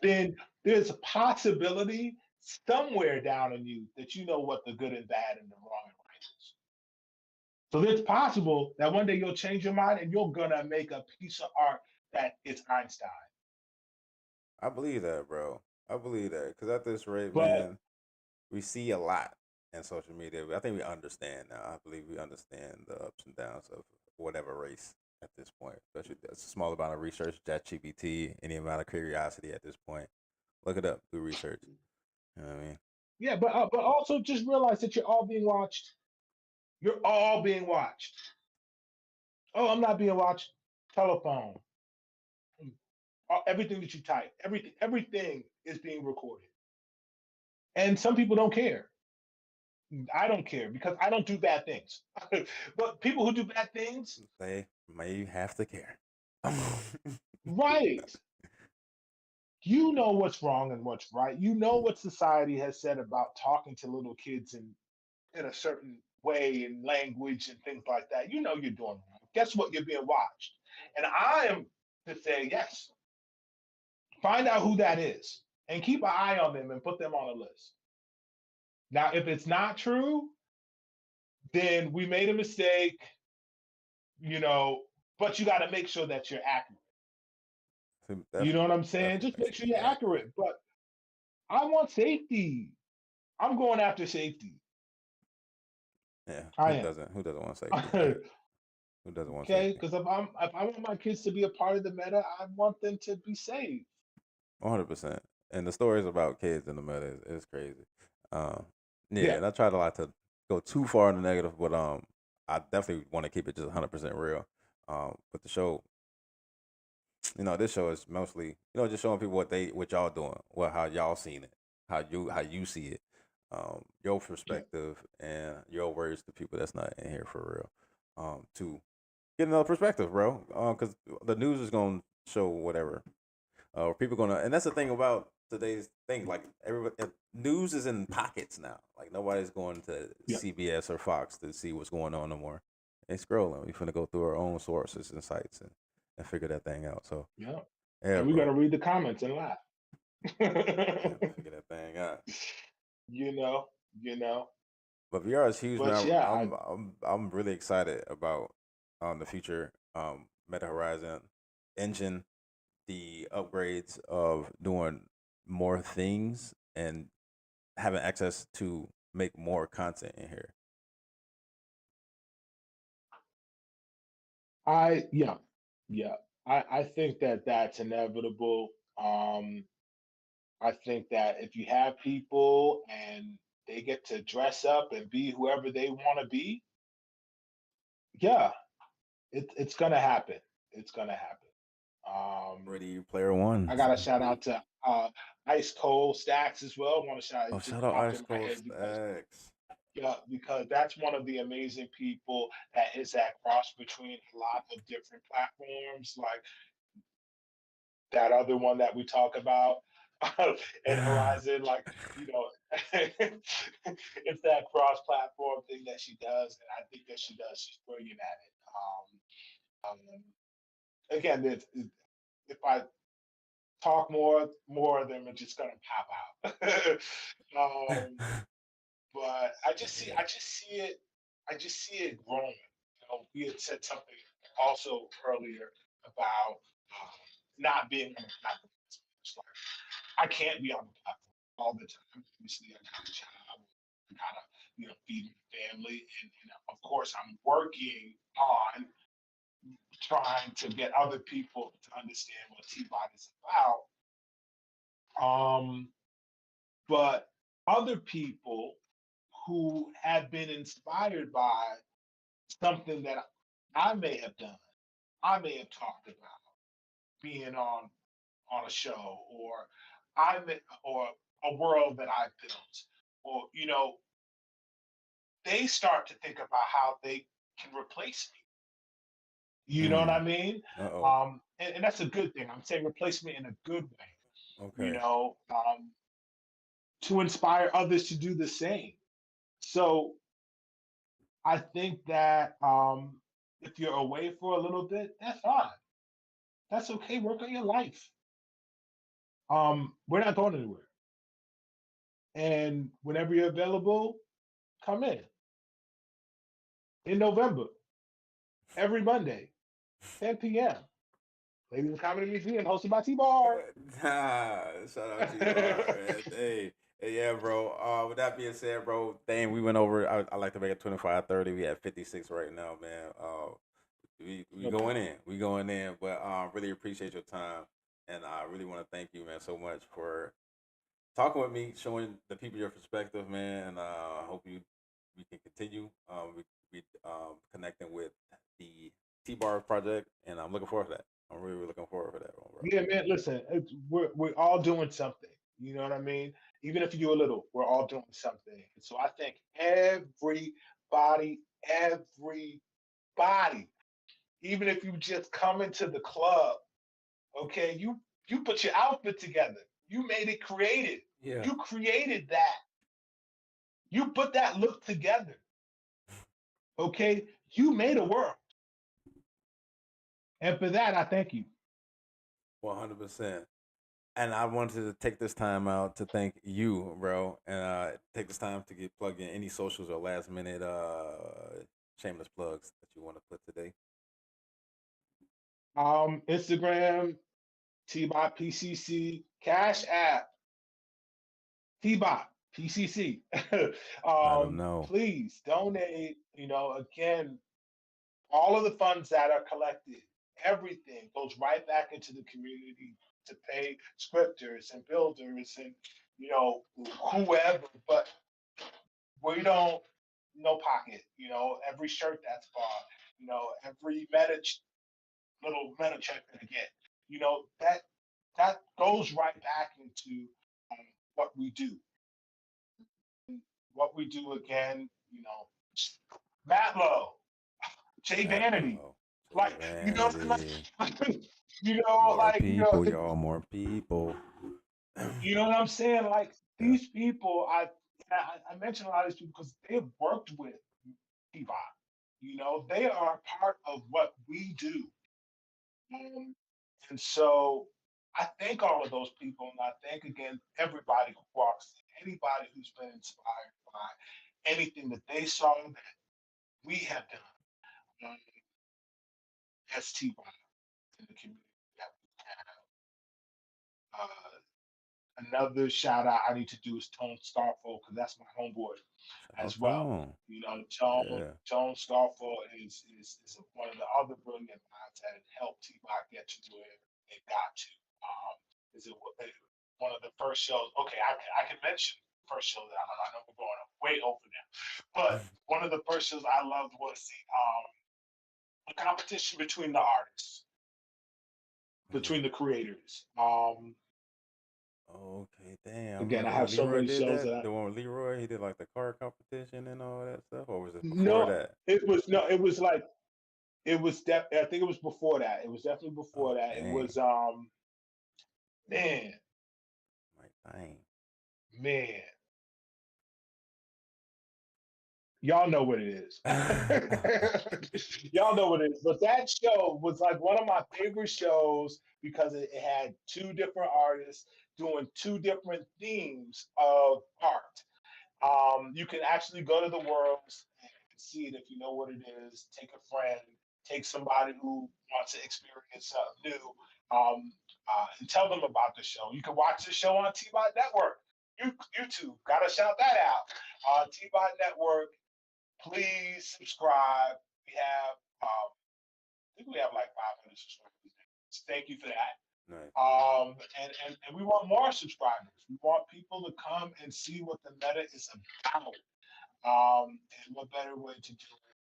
then there's a possibility somewhere down in you that you know what the good and bad and the wrong and right is. So it's possible that one day you'll change your mind and you're gonna make a piece of art that is Einstein. I believe that, bro. I believe that because at this rate, But man, we see a lot in social media. I think we understand now. I believe we understand the ups and downs of whatever race at this point. Especially that's a small amount of research, ChatGPT, any amount of curiosity at this point. Look it up, do research. You know what I mean? yeah, but also just realize that you're all being watched. You're all being watched. Oh, I'm not being watched. Telephone. Everything that you type, everything is being recorded. And some people don't care. I don't care because I don't do bad things. But people who do bad things, They may have to care. right? You know what's wrong and what's right. You know what society has said about talking to little kids in a certain way and language and things like that. You know you're doing wrong. Guess what? You're being watched. And I am to say, yes, find out who that is and keep an eye on them and put them on a list. Now, if it's not true, then we made a mistake, you know, but you got to make sure that you're accurate. You know what Definitely, I'm saying? definitely Just make make sure sure you're you're accurate. accurate. But I want safety. I'm going after safety. Yeah, I who am. doesn't? Who doesn't want safety, right? Who doesn't want Okay, safety? because if I want my kids to be a part of the meta, I want them to be safe. 100%. And the stories about kids in the meta is crazy. Um, yeah, Yeah, and I try to like to go too far in the negative, but I definitely want to keep it just 100% real. But the show, this show is mostly, just showing people what y'all doing, how y'all seen it, how you see it, your yeah. perspective and your words to people that's not in here for real. To get another perspective, bro. Because the news is gonna show whatever people gonna, and that's the thing about today's thing. Like everybody, news is in pockets now. Like nobody's going to Yeah, CBS or Fox to see what's going on no more. They scrolling. We finna go through our own sources and sites and figure that thing out. So yeah. yeah, And we got bro. to read the comments and laugh. Yeah, figure that thing out. you know, you know. But VR is huge, But man. yeah, I'm really excited about the future Meta Horizon engine, the upgrades of doing more things and having access to make more content in here. yeah, yeah. I think that that's inevitable. Um, I think that if you have people and they get to dress up and be whoever they want to be, yeah, it's gonna happen. It's gonna happen. Ready Player One. I got to shout out to Ice Cold Stacks as well. I want to shout. Oh, It just shout out popped Ice in my Cold head because Stacks. yeah, because that's one of the amazing people that is that cross between a lot of different platforms, like that other one that we talk about and Horizon. Like it's that cross-platform thing that she does, and I think that she does. She's brilliant at it. Again, if I talk more of them are just gonna pop out. um, but Yeah. I just see it growing. You know, we had said something also earlier about not being on the platform. It's like I can't be on the platform all the time. Obviously, I got a job, I gotta feed my family, and of course I'm working on trying to get other people to understand what T-Bot is about. But other people who have been inspired by something that I may have done, I may have talked about being on a show, or or a world that I built, or they start to think about how they can replace me. You know what I Mm. mean? Uh-oh. And that's a good thing. I'm saying replace me in a good way. You Okay. know, to inspire others to do the same. So I think that if you're away for a little bit, that's fine. That's okay. Work on your life. We're not going anywhere. And whenever you're available, come in November, every Monday, 10 p.m. Ladies and Comedy Museum, hosted by T-Bar. Shout out to you, man. Hey, yeah, bro. With that being said, bro, dang, we went over. I like to make it 25, 30. We at 56 right now, man. We No going problem. in. We going in. But really appreciate your time. And I really want to thank you, man, so much for talking with me, showing the people your perspective, man. And I hope we can continue. We connecting with the T Bar project, and I'm looking forward to that. I'm really, really looking forward to that one, bro. Yeah, man. Listen, we're all doing something. You know what I mean? Even if you do a little, we're all doing something. And so I think everybody, even if you just come into the club, okay, you put your outfit together. You made it creative. Yeah. You created that. You put that look together. Okay, you made a world, and for that I thank you. 100%. And I wanted to take this time out to thank you, bro, and take this time to get plugged in any socials or last minute shameless plugs that you want to put today. Instagram, Tbot PCC, Cash App, Tbot PCC. I don't know. Please donate. Again, all of the funds that are collected, everything goes right back into the community to pay scripters and builders and whoever. But we don't no pocket. Every shirt that's bought, every little meta check that I get, that goes right back into what we do. What we do again, Matt Lowe, Jay That Vanity, low. like Vanity. More like people, y'all. More people. what I'm saying. Like Yeah. these people, I mention a lot of these people because they've worked with Pivot. They are part of what we do. Um, and so I thank all of those people, and I thank again everybody who walks in, anybody who's been inspired by anything that they saw that we have done as T-Bar in the community that we have. Another shout out I need to do is Tone Starfall because that's my homeboy Shout out as well. Tone. Yeah. Tone Starfall is one of the other brilliant minds that helped T-Bot get to where they got to. Is it one of the first shows? Okay, I can mention the first show that I know we're going way over now, but one of the first shows I loved was the competition between the artists, between the creators. Okay, damn. Again, I Remember when have so Leroy many did shows that? that The one with Leroy, he did like the car competition and all that stuff, or was it before no, that? it was no, it was like I think it was before that. It was definitely before Oh, that. It dang. was man, Like, dang. man. Y'all know what it is. Y'all know what it is. But that show was like one of my favorite shows because it had two different artists doing two different themes of art. You can actually go to the Worlds and see it if you know what it is. Take a friend, take somebody who wants to experience something new, and tell them about the show. You can watch the show on T-Bot Network. YouTube, gotta shout that out. On T-Bot Network, please subscribe. We have, I think we have like 500 subscribers. Thank you for that. Nice. And we want more subscribers. We want people to come and see what the meta is about. And what better way to do it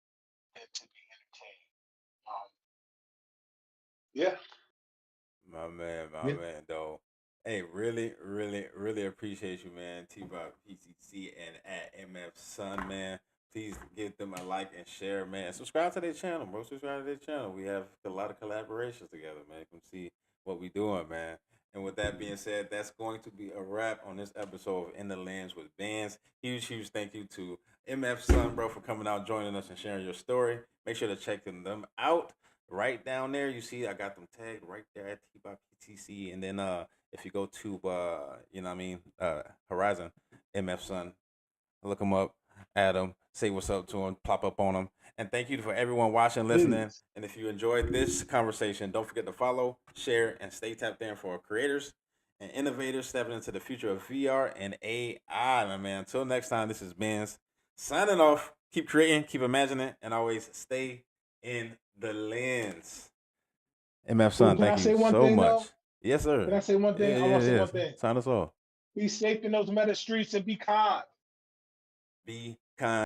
than to be entertained? Yeah. My Yeah. man, though. Hey, really, really, really appreciate you, man. T-Bot PCC and at MF Sun, man. Please give them a like and share, man. And subscribe to their channel, bro. Subscribe to their channel. We have a lot of collaborations together, man. Come see what we doing, man. And with that being said, that's going to be a wrap on this episode of In the Lands with Bands. Huge, huge thank you to MF Sun, bro, for coming out, joining us, and sharing your story. Make sure to check them out. Right down there, you see I got them tagged right there at T-Bot PTC. And then if you go to you know what I mean, Horizon, MF Sun, look them up, add them, say what's up to them, pop up on them. And thank you for everyone watching, listening. Please. And if you enjoyed this conversation, don't forget to follow, share, and stay tapped in for creators and innovators stepping into the future of VR and AI, my man. Until next time, this is Benz signing off. Keep creating, keep imagining, and always stay in the lens. MF Sun, Can I thank say you one so thing, much. though? Yes, sir. Can I say one thing? I want to say one thing. Sign us off. Be safe in those meta streets and be kind. Be kind.